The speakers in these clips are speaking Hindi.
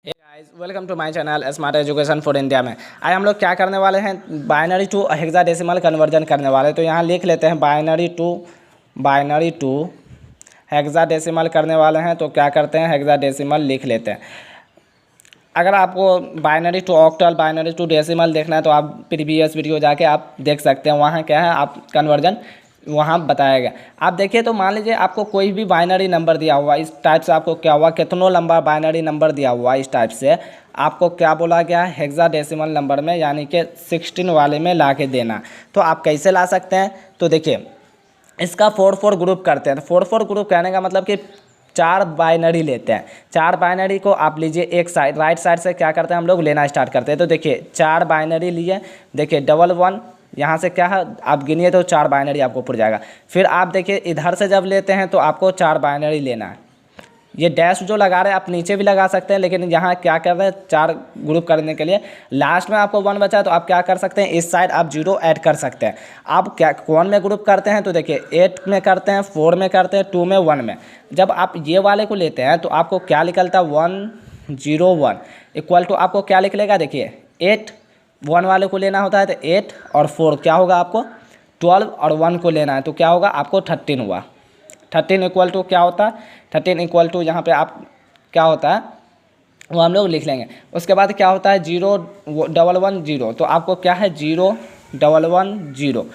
Guys welcome to my channel smart education for India में आज हम लोग क्या करने वाले हैं बाइनरी टू हेक्साडेसिमल कन्वर्जन करने वाले हैं। तो यहाँ लिख लेते हैं बाइनरी टू हेक्साडेसिमल करने वाले हैं। तो क्या करते हैं हेक्साडेसिमल लिख लेते हैं। अगर आपको binary to octal binary to decimal देखना है तो आप प्रीवियस वीडियो जाके आप देख सकते हैं। वहाँ क्या है आप कन्वर्जन वहाँ बताया गया। आप देखिए तो मान लीजिए आपको कोई भी बाइनरी नंबर दिया हुआ इस टाइप से आपको क्या हुआ कितनों लंबा बाइनरी नंबर दिया हुआ इस टाइप से आपको क्या बोला गया हेक्साडेसिमल नंबर में यानी कि 16 वाले में ला के देना। तो आप कैसे ला सकते हैं तो देखिए इसका 4-4 ग्रुप करते हैं। तो 4-4 ग्रुप कहने का मतलब कि 4 बाइनरी लेते हैं। 4 बाइनरी को आप लीजिए एक साइड राइट साइड से क्या करते हैं हम लोग लेना स्टार्ट करते हैं। तो देखिए 4 बाइनरी लिए देखिए 11 यहाँ से क्या है आप गिनिए तो 4 बाइनरी आपको पड़ जाएगा। फिर आप देखिए इधर से जब लेते हैं तो आपको 4 बाइनरी लेना है। ये डैश जो लगा रहे हैं आप नीचे भी लगा सकते हैं लेकिन यहाँ क्या कर रहे हैं 4 ग्रुप करने के लिए लास्ट में आपको 1 बचा है तो आप क्या कर सकते हैं इस साइड आप 0 ऐड कर सकते हैं। आप क्या कौन में ग्रुप करते हैं तो देखिए 8 में करते हैं 4 में करते हैं 2 में 1 में। जब आप ये वाले को लेते हैं तो आपको क्या निकलता है 1 0 1 इक्वल टू आपको क्या लिख लेगा देखिए 8 1 वाले को लेना होता है तो 8 और 4 क्या होगा आपको 12 और 1 को लेना है तो क्या होगा आपको 13 हुआ। 13 इक्वल टू क्या होता है 13 इक्वल टू यहाँ पे आप क्या होता है वो हम लोग लिख लेंगे। उसके बाद क्या होता है 0 1 1 0 तो आपको क्या है 0 1 1 0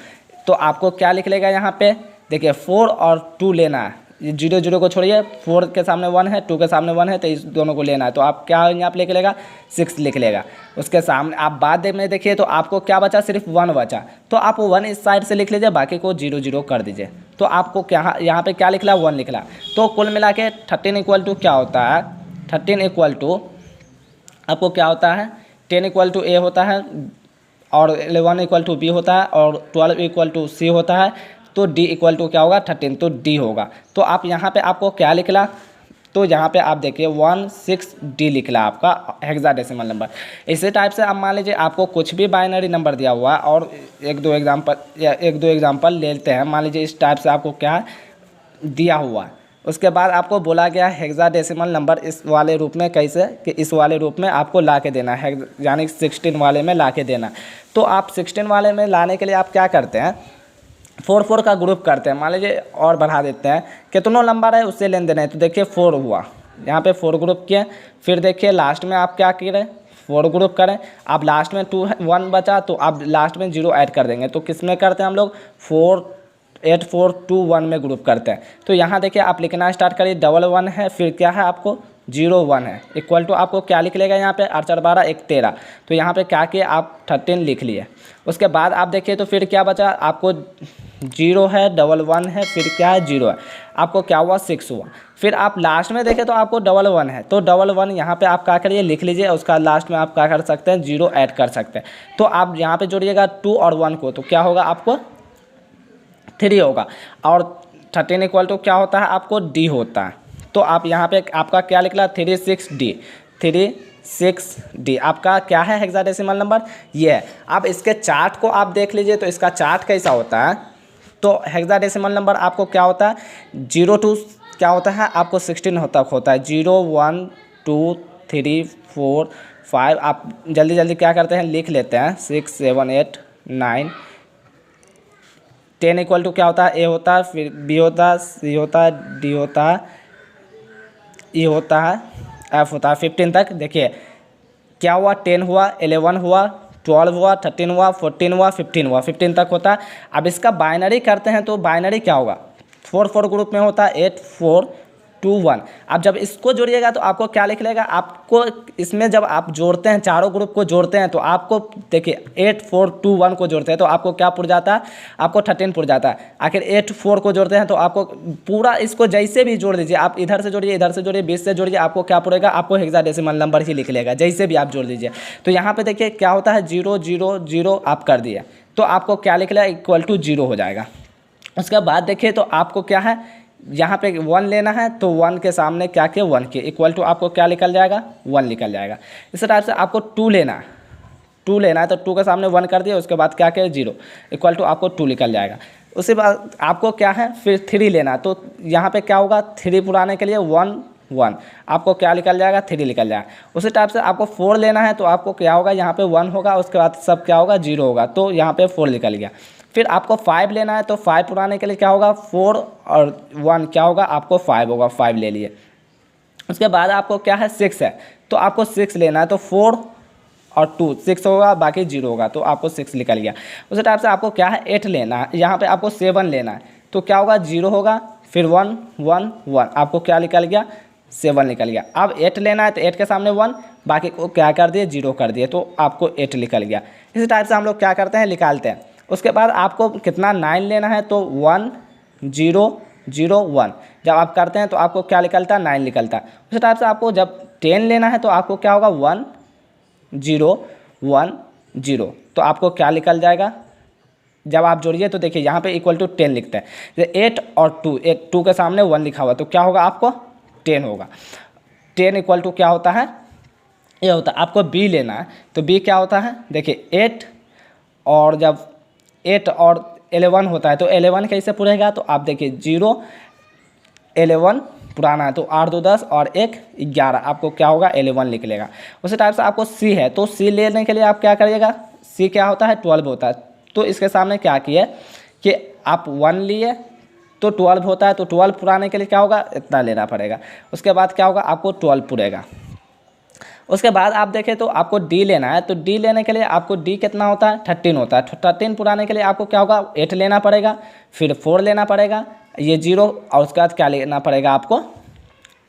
तो आपको क्या लिख लेगा यहाँ पे देखिए 4 और 2 लेना है। 0 0 को छोड़िए 4 के सामने 1 है 2 के सामने 1 है तो इस दोनों को लेना है। तो आप क्या यहाँ पे लिख लेगा 6 लिख लेगा। उसके सामने आप बाद में देखिए तो आपको क्या बचा सिर्फ 1 बचा तो आप 1 इस साइड से लिख लीजिए बाकी को 0 0 कर दीजिए। तो आपको क्या यहाँ पे क्या लिखला 1 लिखला। तो कुल मिला के 13 इक्वल टू क्या होता है 13 इक्वल टू आपको क्या होता है 10 इक्वल टू ए होता है और 11 इक्वल टू बी होता है और 12 इक्वल टू सी होता है। तो डी इक्वल टू क्या होगा 13 तो डी होगा। तो आप यहाँ पे आपको क्या लिखला तो यहाँ पे आप देखिए 16D लिखला आपका हेक्साडेसिमल नंबर। इसी टाइप से आप मान लीजिए आपको कुछ भी बाइनरी नंबर दिया हुआ है और एक दो एग्जांपल लेते हैं। मान लीजिए इस टाइप से आपको क्या दिया हुआ है उसके बाद आपको बोला गया हेक्साडेसिमल नंबर इस वाले रूप में कैसे कि इस वाले रूप में आपको ला के देना है यानी 16 वाले में ला के देना। तो आप 16 वाले में लाने के लिए आप क्या करते हैं 4-4 का ग्रुप करते हैं। मान लीजिए और बढ़ा देते हैं कितनों नंबर है उससे लेन देना है। तो देखिए 4 हुआ यहाँ पे 4 ग्रुप किए। फिर देखिए लास्ट में आप क्या करें 4 ग्रुप करें। आप लास्ट में 1 बचा तो आप लास्ट में 0 ऐड कर देंगे। तो किस में करते हैं हम लोग 4 8 4 2 1 में ग्रुप करते हैं। तो यहाँ देखिए आप लिखना स्टार्ट करिए 1 1 है फिर क्या है आपको 0 1 है इक्वल टू आपको क्या लिख लेगा यहाँ पे 8 4 12 1 13। तो यहाँ पे क्या किए आप 13 लिख लिए। उसके बाद आप देखिए तो फिर क्या बचा आपको 0 है 1 1 है फिर क्या है 0 है आपको क्या हुआ 6 हुआ। फिर आप लास्ट में देखें तो आपको 1 1 है तो 1 1 यहाँ पे आप क्या करिए लिख लीजिए। उसका लास्ट में आप क्या कर सकते हैं 0 ऐड कर सकते हैं। तो आप यहाँ पे जोड़िएगा 2 और 1 को तो क्या होगा आपको 3 होगा और 13 इक्वल टू क्या होता है आपको डी होता है। तो आप यहाँ पे आपका क्या निकला 36D आपका क्या है हेक्साडेसिमल नंबर ये है। अब इसके चार्ट को आप देख लीजिए तो इसका चार्ट कैसा होता है। तो हेक्साडेसिमल नंबर आपको क्या होता है 0 to क्या होता है आपको 16 तक होता है 0 1 2 3 4 5। आप जल्दी जल्दी क्या करते हैं लिख लेते हैं 6 7 8 9 10 इक्वल टू क्या होता है ए होता है फिर बी होता है सी होता है डी होता है ई होता है एफ होता है 15 तक। देखिए क्या हुआ 10 हुआ 11 हुआ 12 हुआ 13 हुआ 14 हुआ 15 हुआ 15 तक होता है। अब इसका बाइनरी करते हैं तो बाइनरी क्या होगा 4-4 ग्रुप में होता है 8 4 2 1। अब जब इसको जोड़िएगा तो आपको क्या लिख लेगा आपको इसमें जब आप जोड़ते हैं चारों ग्रुप को जोड़ते हैं तो आपको देखिए 8 4 2 1 को जोड़ते हैं तो आपको क्या पुर जाता है आपको 13 पुर जाता है। आखिर 8 4 को जोड़ते हैं तो आपको पूरा इसको जैसे भी जोड़ दीजिए आप इधर से जोड़िए इधर से जोड़िए 20 से जोड़िए आपको क्या पुरेगा आपको हेक्साडेसिमल नंबर ही लिख लेगा जैसे भी आप जोड़ दीजिए। तो यहाँ पे देखिए क्या होता है 0 0 0 आप कर दिए तो आपको क्या लिख लेगा इक्वल टू 0 हो जाएगा। उसके बाद देखिए तो आपको क्या है यहाँ पे 1 लेना है तो 1 के सामने क्या किया 1 के इक्वल टू आपको क्या निकल जाएगा 1 निकल जाएगा। इस टाइप से आपको 2 लेना है तो 2 के सामने 1 कर दिया उसके बाद क्या किया 0 इक्वल टू आपको 2 निकल जाएगा। उसके बाद आपको क्या है फिर 3 लेना तो यहाँ पे क्या होगा 3 पुराने के लिए 1 1, आपको क्या निकल जाएगा 3 निकल जाएगा। उसी टाइप से आपको 4 लेना है तो आपको क्या होगा यहाँ पे 1 होगा, उसके बाद सब क्या होगा 0 होगा, तो यहाँ पे 4 निकल गया। फिर आपको 5 लेना है तो 5 पुराने के लिए क्या होगा 4 और 1 क्या होगा आपको 5 होगा, 5 ले लिए। उसके बाद आपको क्या है 6 है तो आपको 6 लेना है तो 4 और 2 6 होगा, बाकी 0 होगा, तो आपको 6 निकल गया। उसी टाइप से आपको क्या है 8 लेना है, यहाँ पे आपको 7 लेना है तो क्या होगा 0 होगा, फिर 1 1 1, आपको क्या निकल गया 7 निकल गया। अब 8 लेना है तो 8 के सामने 1, बाकी को क्या कर दिए 0 कर दिए, तो आपको 8 निकल गया। इसी टाइप से हम लोग क्या करते हैं निकालते हैं। उसके बाद आपको कितना 9 लेना है तो 1 0 0 1, जब आप करते हैं तो आपको क्या निकलता है 9 निकलता है। उसी टाइप से आपको जब 10 लेना है तो आपको क्या होगा 1 0 1 0, तो आपको क्या निकल जाएगा जब आप जोड़िए तो देखिए यहाँ पे इक्वल टू 10 लिखते हैं, जैसे 8 और 2, 2 के सामने 1 लिखा हुआ तो क्या होगा आपको 10 होगा। 10 इक्वल टू क्या होता है ये होता है। आपको बी लेना है तो बी क्या होता है देखिए 8 और जब 8 और 11 होता है तो 11 कैसे पूरेगा, तो आप देखिए 0 11 पुराना है तो 8 2 10 और 1 11, आपको क्या होगा 11 निकलेगा। उसी टाइप से आपको सी है तो सी लेने के लिए आप क्या करिएगा, सी क्या होता है 12 होता है, तो इसके सामने क्या किए कि आप 1 लिए तो 12 होता है, तो 12 पुराने के लिए क्या होगा इतना लेना पड़ेगा। उसके बाद क्या होगा आपको 12 पुरेगा। उसके बाद आप देखें तो आपको डी लेना है तो डी लेने के लिए आपको डी कितना होता है 13 होता है, 13 पुराने के लिए आपको क्या होगा 8 लेना पड़ेगा, फिर 4 लेना पड़ेगा, ये 0 और उसके बाद क्या लेना पड़ेगा आपको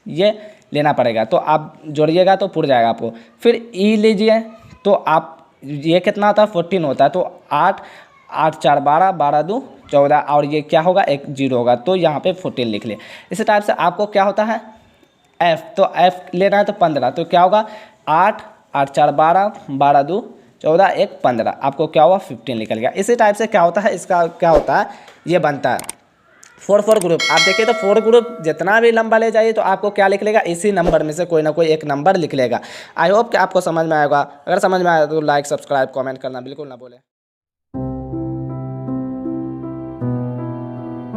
ये लेना पड़ेगा, तो आप जोड़िएगा तो पुर जाएगा आपको। फिर ई लीजिए तो आप ये कितना होता है 14 होता है, तो 8 8 4 12 12 2 14 और ये क्या होगा 1 0 होगा, तो यहाँ पे 14 लिख लिए। इसी टाइप से आपको क्या होता है एफ, तो एफ लेना है तो 15, तो क्या होगा 8 8 4 12 12 2 14 1 15, आपको क्या हुआ 15 निकल गया। इसी टाइप से क्या होता है इसका क्या होता है ये बनता है 4 ग्रुप। आप देखिए तो 4 ग्रुप जितना भी लंबा ले जाइए तो आपको क्या लिख लेगा इसी नंबर में से कोई ना कोई एक नंबर लिख लेगा। आई होप कि आपको समझ में आएगा। अगर समझ में आया तो लाइक सब्सक्राइब कमेंट करना बिल्कुल ना भूलें।